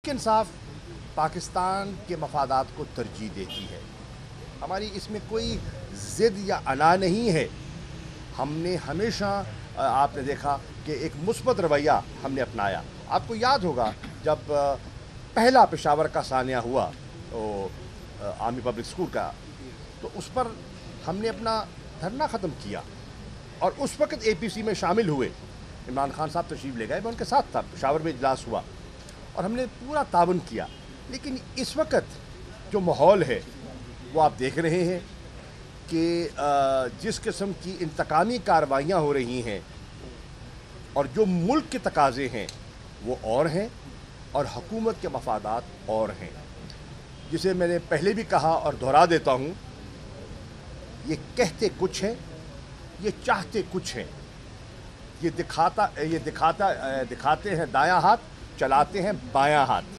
तहरीक इंसाफ पाकिस्तान के मफादात को तरजीह देती है। हमारी इसमें कोई ज़िद या अना नहीं है। हमने हमेशा आपने देखा कि एक मुस्बत रवैया हमने अपनाया। आपको याद होगा जब पहला पेशावर का सानिया हुआ तो आर्मी पब्लिक स्कूल का, तो उस पर हमने अपना धरना ख़त्म किया और उस वक्त APC में शामिल हुए। इमरान खान साहब तशरीफ़ ले गए, मैं उनके साथ था, पेशावर में इजलास हुआ और हमने पूरा तावन किया। लेकिन इस वक्त जो माहौल है वो आप देख रहे हैं कि जिस किस्म की इंतकामी कार्रवाइयाँ हो रही हैं और जो मुल्क के तकाज़े हैं वो और हैं और हुकूमत के मफादात और हैं, जिसे मैंने पहले भी कहा और दोहरा देता हूँ, ये कहते कुछ हैं, ये चाहते कुछ हैं। ये दिखाते हैं दायां हाथ, चलाते हैं बायां हाथ।